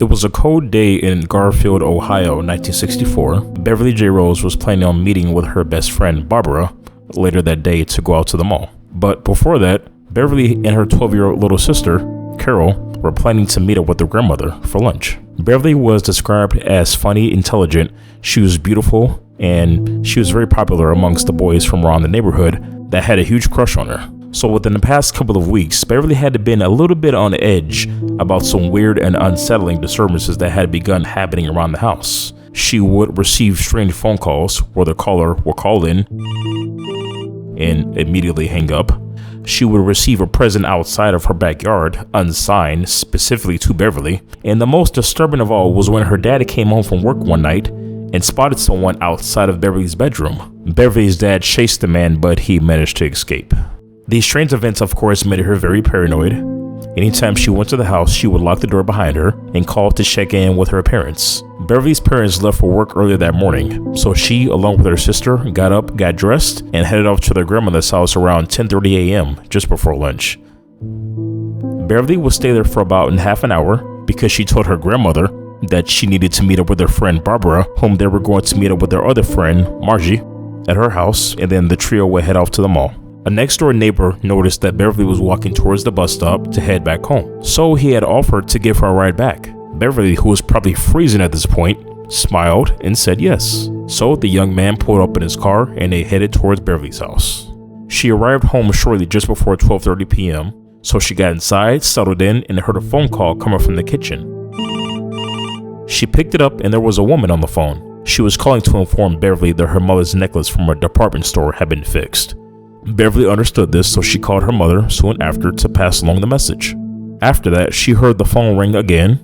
It was a cold day in Garfield, Ohio, 1964. Beverly Jarosz was planning on meeting with her best friend, Barbara, later that day to go out to the mall. But before that, Beverly and her 12-year-old little sister, Carol, were planning to meet up with their grandmother for lunch. Beverly was described as funny, intelligent, she was beautiful, and she was very popular amongst the boys from around the neighborhood that had a huge crush on her. So within the past couple of weeks, Beverly had been a little bit on edge about some weird and unsettling disturbances that had begun happening around the house. She would receive strange phone calls where the caller would call in and immediately hang up. She would receive a present outside of her backyard, unsigned, specifically to Beverly. And the most disturbing of all was when her dad came home from work one night and spotted someone outside of Beverly's bedroom. Beverly's dad chased the man, but he managed to escape. These strange events, of course, made her very paranoid. Anytime she went to the house, she would lock the door behind her and call to check in with her parents. Beverly's parents left for work earlier that morning, so she, along with her sister, got up, got dressed, and headed off to their grandmother's house around 10:30 a.m., just before lunch. Beverly would stay there for about half an hour because she told her grandmother that she needed to meet up with her friend Barbara, whom they were going to meet up with their other friend, Margie, at her house, and then the trio would head off to the mall. A next-door neighbor noticed that Beverly was walking towards the bus stop to head back home, so he had offered to give her a ride back. Beverly, who was probably freezing at this point, smiled and said yes. So the young man pulled up in his car and they headed towards Beverly's house. She arrived home shortly just before 12:30 p.m., so she got inside, settled in, and heard a phone call coming from the kitchen. She picked it up and there was a woman on the phone. She was calling to inform Beverly that her mother's necklace from a department store had been fixed. Beverly understood this, so she called her mother soon after to pass along the message. After that, she heard the phone ring again,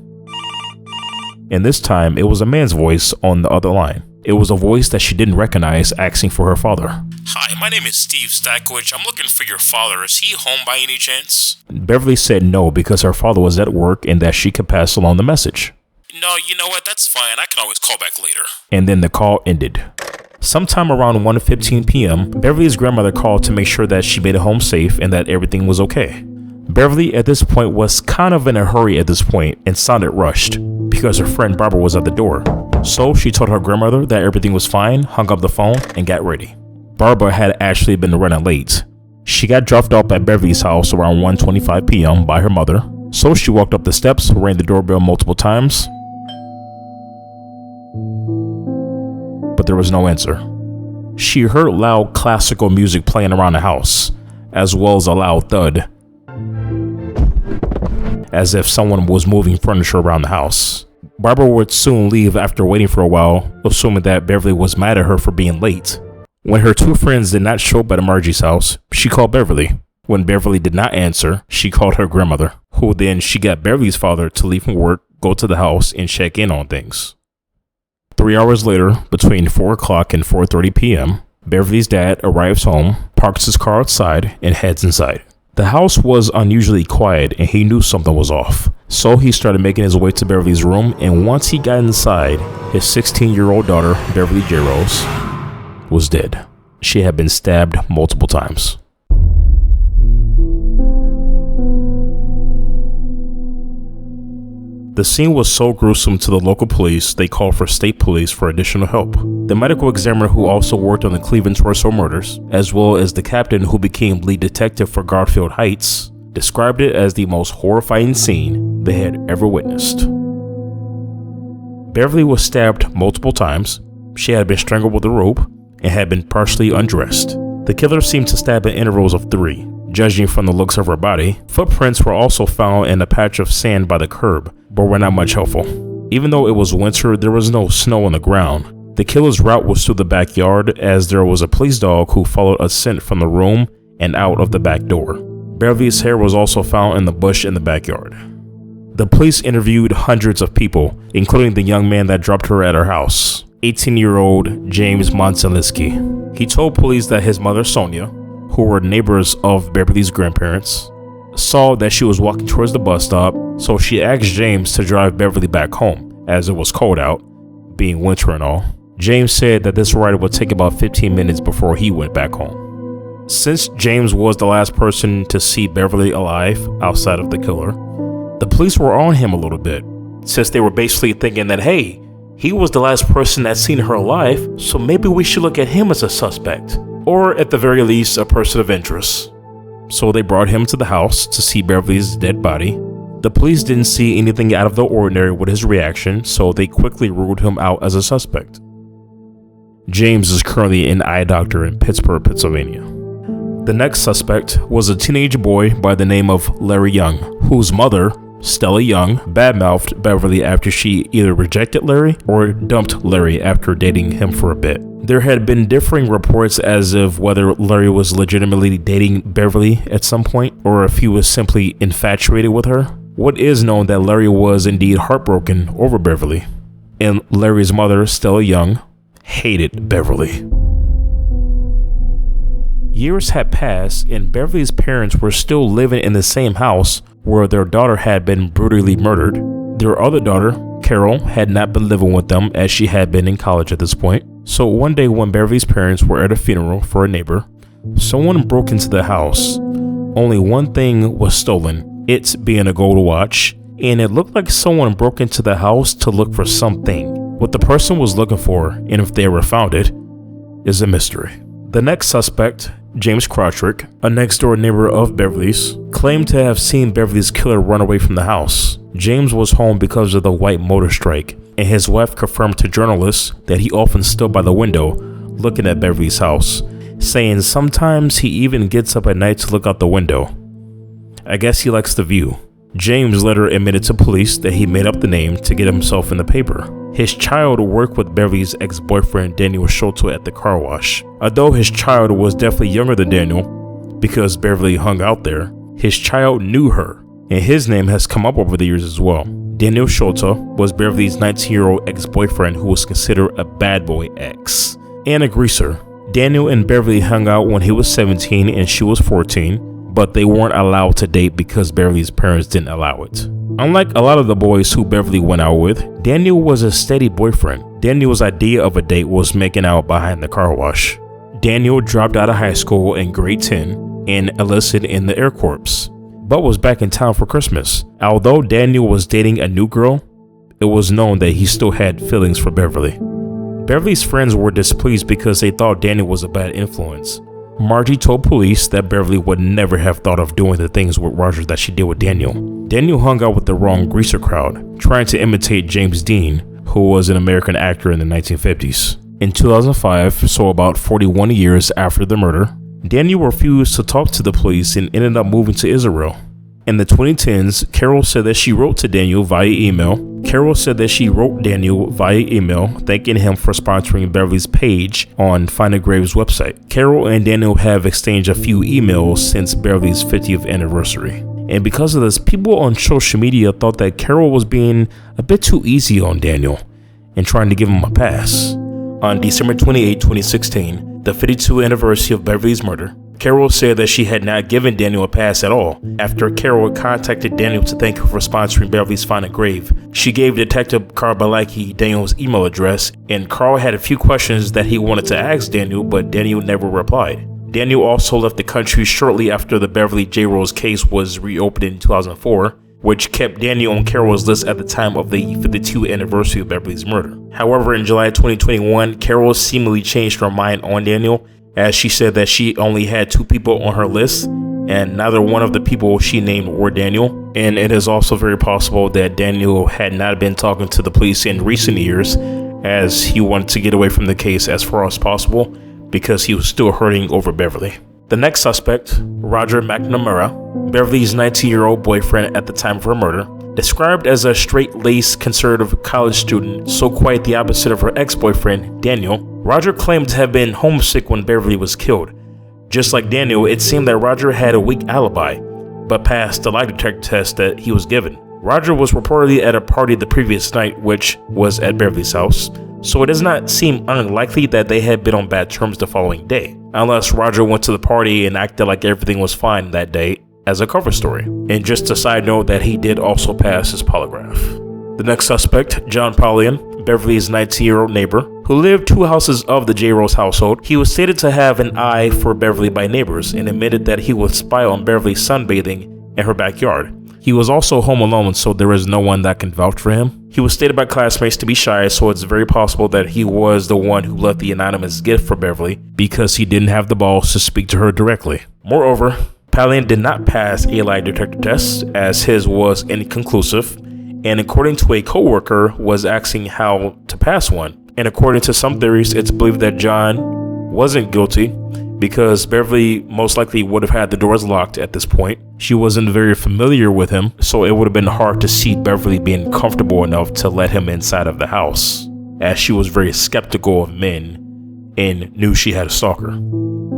and this time it was a man's voice on the other line. It was a voice that she didn't recognize, asking for her father. Hi, my name is Steve Stackowich. I'm looking for your father. Is he home by any chance? Beverly said no because her father was at work and that she could pass along the message. No, you know what? That's fine. I can always call back later. And then the call ended. Sometime around 1:15 p.m., Beverly's grandmother called to make sure that she made it home safe and that everything was okay. Beverly at this point was kind of in a hurry at this point and sounded rushed because her friend Barbara was at the door. So she told her grandmother that everything was fine, hung up the phone, and got ready. Barbara had actually been running late. She got dropped off at Beverly's house around 1:25 p.m. by her mother. So she walked up the steps, rang the doorbell multiple times, but there was no answer. She heard loud classical music playing around the house, as well as a loud thud, as if someone was moving furniture around the house. Barbara would soon leave after waiting for a while, assuming that Beverly was mad at her for being late. When her two friends did not show up at Margie's house, she called Beverly. When Beverly did not answer, she called her grandmother, who then she got Beverly's father to leave from work, go to the house, and check in on things. 3 hours later, between 4 o'clock and 4:30 p.m., Beverly's dad arrives home, parks his car outside, and heads inside. The house was unusually quiet and he knew something was off. So he started making his way to Beverly's room, and once he got inside, his 16-year-old daughter, Beverly Jarosz, was dead. She had been stabbed multiple times. The scene was so gruesome to the local police, they called for state police for additional help. The medical examiner who also worked on the Cleveland Torso murders, as well as the captain who became lead detective for Garfield Heights, described it as the most horrifying scene they had ever witnessed. Beverly was stabbed multiple times. She had been strangled with a rope and had been partially undressed. The killer seemed to stab in intervals of 3. Judging from the looks of her body, footprints were also found in a patch of sand by the curb, but were not much helpful. Even though it was winter, there was no snow on the ground. The killer's route was through the backyard, as there was a police dog who followed a scent from the room and out of the back door. Beverly's hair was also found in the bush in the backyard. The police interviewed hundreds of people, including the young man that dropped her at her house, 18-year-old James Monselinski. He told police that his mother, Sonia, who were neighbors of Beverly's grandparents, saw that she was walking towards the bus stop, so she asked James to drive Beverly back home, as it was cold out, being winter and all. James said that this ride would take about 15 minutes before he went back home. Since James was the last person to see Beverly alive outside of the killer, the police were on him a little bit. since they were basically thinking that, hey, he was the last person that's seen her alive, so maybe we should look at him as a suspect, or at the very least, a person of interest. So they brought him to the house to see Beverly's dead body. The police didn't see anything out of the ordinary with his reaction, so they quickly ruled him out as a suspect. James is currently an eye doctor in Pittsburgh, Pennsylvania. The next suspect was a teenage boy by the name of Larry Young, whose mother, Stella Young, badmouthed Beverly after she either rejected Larry or dumped Larry after dating him for a bit. There had been differing reports as of whether Larry was legitimately dating Beverly at some point or if he was simply infatuated with her. What is known that Larry was indeed heartbroken over Beverly, and Larry's mother, Stella Young, hated Beverly. Years had passed and Beverly's parents were still living in the same house where their daughter had been brutally murdered. Their other daughter, Carol, had not been living with them as she had been in college at this point. So one day when Beverly's parents were at a funeral for a neighbor, someone broke into the house. Only one thing was stolen, it being a gold watch, and it looked like someone broke into the house to look for something. What the person was looking for, and if they ever found it, is a mystery. The next suspect, James Crottrick, a next-door neighbor of Beverly's, claimed to have seen Beverly's killer run away from the house. James was home because of the white motor strike, and his wife confirmed to journalists that he often stood by the window looking at Beverly's house, saying sometimes he even gets up at night to look out the window. I guess he likes the view. James later admitted to police that he made up the name to get himself in the paper. His child worked with Beverly's ex-boyfriend Daniel Schulte at the car wash. Although his child was definitely younger than Daniel, because Beverly hung out there, his child knew her, and his name has come up over the years as well. Daniel Schulte was Beverly's 19-year-old ex-boyfriend who was considered a bad boy ex and a greaser. Daniel and Beverly hung out when he was 17 and she was 14, but they weren't allowed to date because Beverly's parents didn't allow it. Unlike a lot of the boys who Beverly went out with, Daniel was a steady boyfriend. Daniel's idea of a date was making out behind the car wash. Daniel dropped out of high school in grade 10 and enlisted in the Air Corps, but was back in town for Christmas. Although Daniel was dating a new girl, it was known that he still had feelings for Beverly. Beverly's friends were displeased because they thought Daniel was a bad influence. Margie told police that Beverly would never have thought of doing the things with Roger that she did with Daniel. Daniel hung out with the wrong greaser crowd, trying to imitate James Dean, who was an American actor in the 1950s. In 2005, so about 41 years after the murder, Daniel refused to talk to the police and ended up moving to Israel. In the 2010s, Carol said that she wrote Daniel via email thanking him for sponsoring Beverly's page on Find a Grave's website. Carol and Daniel have exchanged a few emails since Beverly's 50th anniversary. And because of this, people on social media thought that Carol was being a bit too easy on Daniel and trying to give him a pass. On December 28, 2016, the 52nd anniversary of Beverly's murder, Carol said that she had not given Daniel a pass at all. After Carol contacted Daniel to thank him for sponsoring Beverly's Find a Grave, she gave Detective Carl Balaki Daniel's email address, and Carl had a few questions that he wanted to ask Daniel, but Daniel never replied. Daniel also left the country shortly after the Beverly Jarosz case was reopened in 2004, which kept Daniel on Carol's list at the time of the 52nd anniversary of Beverly's murder. However, in July 2021, Carol seemingly changed her mind on Daniel, as she said that she only had 2 people on her list, and neither one of the people she named were Daniel. And it is also very possible that Daniel had not been talking to the police in recent years, as he wanted to get away from the case as far as possible because he was still hurting over Beverly. The next suspect, Roger McNamara, Beverly's 19-year-old boyfriend at the time of her murder, described as a straight-laced conservative college student, so quite the opposite of her ex-boyfriend, Daniel, Roger claimed to have been homesick when Beverly was killed. Just like Daniel, it seemed that Roger had a weak alibi, but passed the lie detector test that he was given. Roger was reportedly at a party the previous night, which was at Beverly's house, so it does not seem unlikely that they had been on bad terms the following day, unless Roger went to the party and acted like everything was fine that day as a cover story. And just a side note that he did also pass his polygraph. The next suspect, John Paulian, Beverly's 19-year-old neighbor, who lived 2 houses of the Jarosz household. He was stated to have an eye for Beverly by neighbors and admitted that he would spy on Beverly sunbathing in her backyard. He was also home alone, so there is no one that can vouch for him. He was stated by classmates to be shy, so it's very possible that he was the one who left the anonymous gift for Beverly because he didn't have the balls to speak to her directly. Moreover, Palin did not pass a lie detector test, as his was inconclusive, and according to a co-worker, was asking how to pass one. And according to some theories, it's believed that John wasn't guilty because Beverly most likely would have had the doors locked at this point. She wasn't very familiar with him, so it would have been hard to see Beverly being comfortable enough to let him inside of the house, as she was very skeptical of men and knew she had a stalker.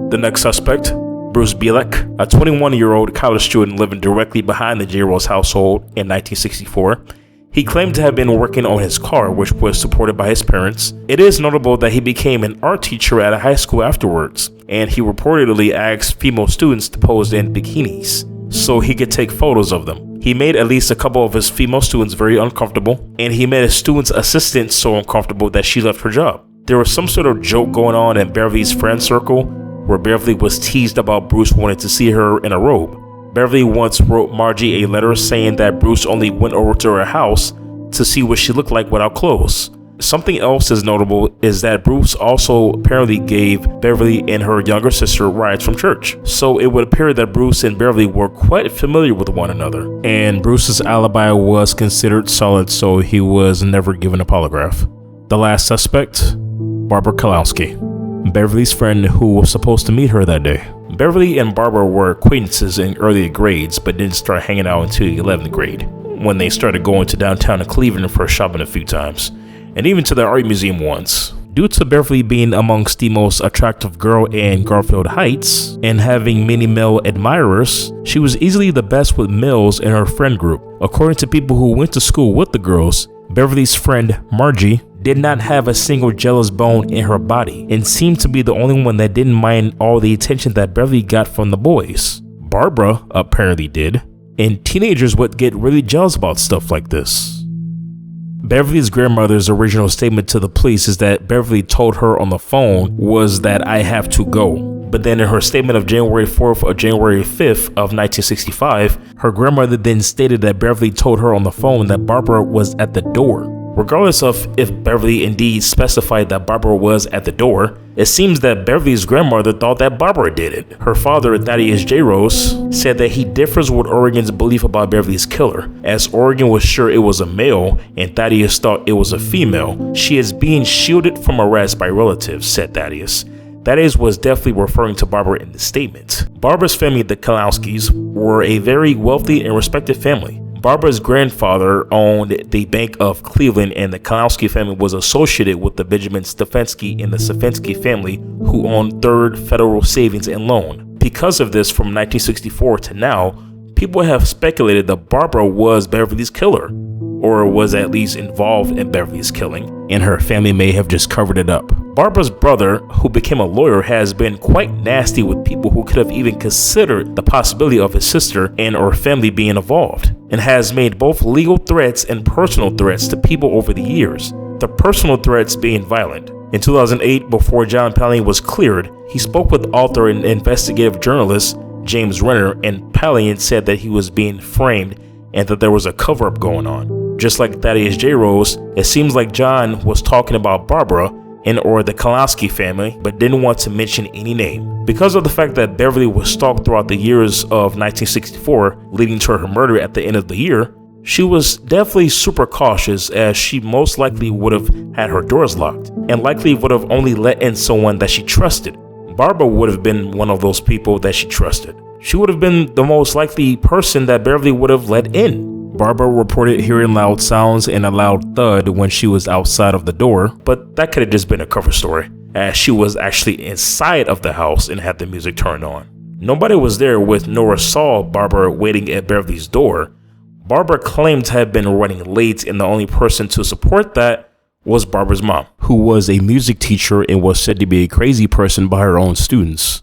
The next suspect, Bruce Bielek, a 21-year-old college student living directly behind the Jarosz household in 1964. He claimed to have been working on his car, which was supported by his parents. It is notable that he became an art teacher at a high school afterwards, and he reportedly asked female students to pose in bikinis so he could take photos of them. He made at least a couple of his female students very uncomfortable, and he made his student's assistant so uncomfortable that she left her job. There was some sort of joke going on in Beverly's friend circle where Beverly was teased about Bruce wanting to see her in a robe. Beverly once wrote Margie a letter saying that Bruce only went over to her house to see what she looked like without clothes. Something else is notable is that Bruce also apparently gave Beverly and her younger sister rides from church. So it would appear that Bruce and Beverly were quite familiar with one another. And Bruce's alibi was considered solid, so he was never given a polygraph. The last suspect, Barbara Kalowski, Beverly's friend who was supposed to meet her that day. Beverly and Barbara were acquaintances in earlier grades, but didn't start hanging out until 11th grade, when they started going to downtown Cleveland for shopping a few times, and even to the art museum once. Due to Beverly being amongst the most attractive girl in Garfield Heights and having many male admirers, she was easily the best with males in her friend group. According to people who went to school with the girls, Beverly's friend Margie did not have a single jealous bone in her body and seemed to be the only one that didn't mind all the attention that Beverly got from the boys. Barbara apparently did, and teenagers would get really jealous about stuff like this. Beverly's grandmother's original statement to the police is that Beverly told her on the phone was that "I have to go." But then in her statement of January 4th or January 5th of 1965, her grandmother then stated that Beverly told her on the phone that Barbara was at the door. Regardless of if Beverly indeed specified that Barbara was at the door, it seems that Beverly's grandmother thought that Barbara did it. Her father, Thaddeus Jarosz, said that he differs with Oregon's belief about Beverly's killer, as Oregon was sure it was a male and Thaddeus thought it was a female. She is being shielded from arrest by relatives, said Thaddeus. Thaddeus was definitely referring to Barbara in the statement. Barbara's family, the Kalowskis, were a very wealthy and respected family. Barbara's grandfather owned the Bank of Cleveland, and the Kalowski family was associated with the Benjamin Stefanski and the Stefanski family, who owned Third Federal Savings and Loan. Because of this, from 1964 to now, people have speculated that Barbara was Beverly's killer, or was at least involved in Beverly's killing, and her family may have just covered it up. Barbara's brother, who became a lawyer, has been quite nasty with people who could have even considered the possibility of his sister and or family being involved, and has made both legal threats and personal threats to people over the years, the personal threats being violent. In 2008, before John Palin was cleared, he spoke with author and investigative journalist James Renner, and Palin said that he was being framed and that there was a cover-up going on. Just like Thaddeus Jarosz, it seems like John was talking about Barbara and or the Kalowski family, but didn't want to mention any name. Because of the fact that Beverly was stalked throughout the years of 1964, leading to her murder at the end of the year, she was definitely super cautious, as she most likely would have had her doors locked, and likely would have only let in someone that she trusted. Barbara would have been one of those people that she trusted. She would have been the most likely person that Beverly would have let in. Barbara reported hearing loud sounds and a loud thud when she was outside of the door, but that could have just been a cover story, as she was actually inside of the house and had the music turned on. Nobody was there with nor saw Barbara waiting at Beverly's door. Barbara claimed to have been running late, and the only person to support that was Barbara's mom, who was a music teacher and was said to be a crazy person by her own students.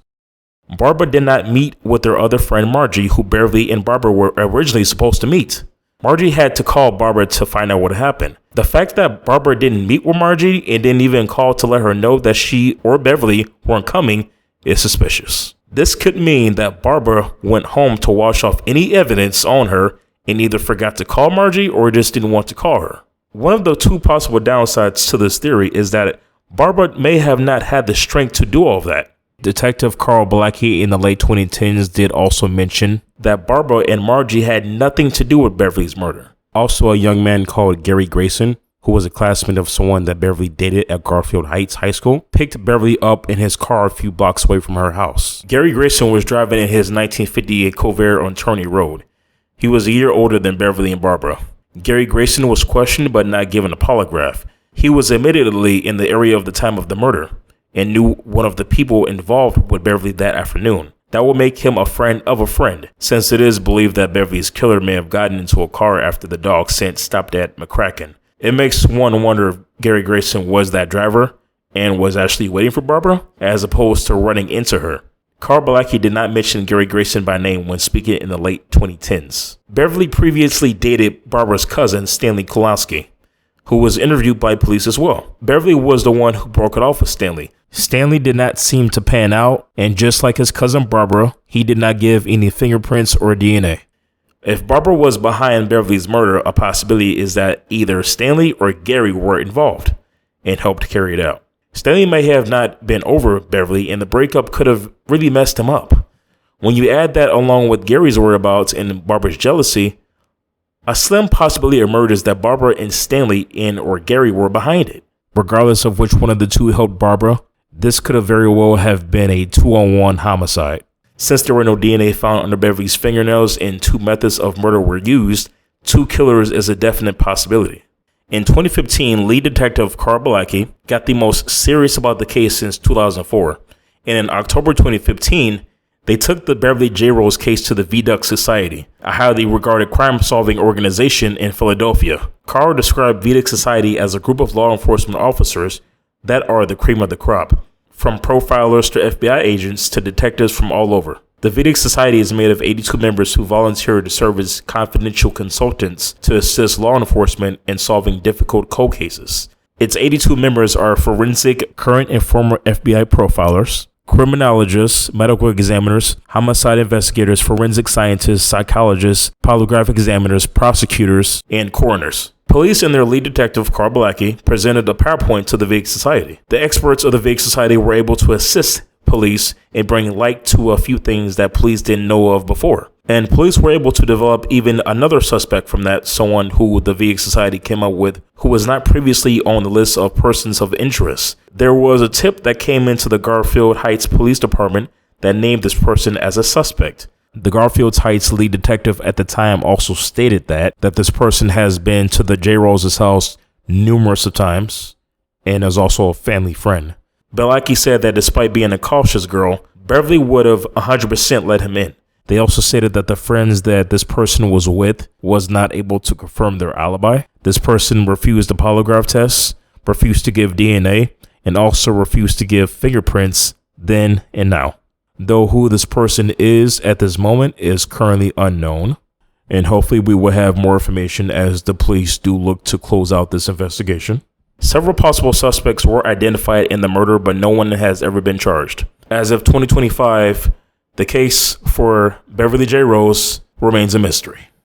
Barbara did not meet with her other friend Margie, who Beverly and Barbara were originally supposed to meet. Margie had to call Barbara to find out what happened. The fact that Barbara didn't meet with Margie and didn't even call to let her know that she or Beverly weren't coming is suspicious. This could mean that Barbara went home to wash off any evidence on her and either forgot to call Margie or just didn't want to call her. One of the two possible downsides to this theory is that Barbara may have not had the strength to do all of that. Detective Carl Blackie in the late 2010s did also mention that Barbara and Margie had nothing to do with Beverly's murder. Also, a young man called Gary Grayson, who was a classmate of someone that Beverly dated at Garfield Heights High School, picked Beverly up in his car a few blocks away from her house. Gary Grayson was driving in his 1958 Cover on Turney Road. He was a year older than Beverly and Barbara. Gary Grayson was questioned but not given a polygraph. He was admittedly in the area of the time of the murder and knew one of the people involved with Beverly that afternoon. That would make him a friend of a friend, since it is believed that Beverly's killer may have gotten into a car after the dog scent stopped at McCracken. It makes one wonder if Gary Grayson was that driver and was actually waiting for Barbara, as opposed to running into her. Carl Blackie did not mention Gary Grayson by name when speaking in the late 2010s. Beverly previously dated Barbara's cousin, Stanley Kulowski, who was interviewed by police as well. Beverly was the one who broke it off with Stanley. Stanley did not seem to pan out, and just like his cousin Barbara, he did not give any fingerprints or DNA. If Barbara was behind Beverly's murder, a possibility is that either Stanley or Gary were involved and helped carry it out. Stanley may have not been over Beverly, and the breakup could have really messed him up. When you add that along with Gary's whereabouts and Barbara's jealousy, a slim possibility emerges that Barbara and Stanley or Gary were behind it. Regardless of which one of the two helped Barbara, this could have very well have been a 2-on-1 homicide. Since there were no DNA found under Beverly's fingernails and two methods of murder were used, two killers is a definite possibility. In 2015, lead detective Carl Blackie got the most serious about the case since 2004, and in October 2015, they took the Beverly Jarosz case to the Viaduct Society, a highly regarded crime-solving organization in Philadelphia. Carl described Viaduct Society as a group of law enforcement officers that are the cream of the crop, from profilers to FBI agents to detectives from all over. The Viaduct Society is made of 82 members who volunteer to serve as confidential consultants to assist law enforcement in solving difficult cold cases. Its 82 members are forensic, current and former FBI profilers, criminologists, medical examiners, homicide investigators, forensic scientists, psychologists, polygraph examiners, prosecutors, and coroners. Police and their lead detective, Carl Blackie, presented a PowerPoint to the Viaduct Society. The experts of the Viaduct Society were able to assist police in bringing light to a few things that police didn't know of before. And police were able to develop even another suspect from that, someone who the Viaduct Society came up with, who was not previously on the list of persons of interest. There was a tip that came into the Garfield Heights Police Department that named this person as a suspect. The Garfield Heights lead detective at the time also stated that this person has been to the Jarosz's house numerous of times and is also a family friend. Blackie said that despite being a cautious girl, Beverly would have 100% let him in. They also stated that the friends that this person was with was not able to confirm their alibi. This person refused the polygraph test, refused to give DNA, and also refused to give fingerprints then and now. Though who this person is at this moment is currently unknown, and hopefully we will have more information as the police do look to close out this investigation. Several possible suspects were identified in the murder, but no one has ever been charged. As of 2025, the case for Beverly Jarosz remains a mystery.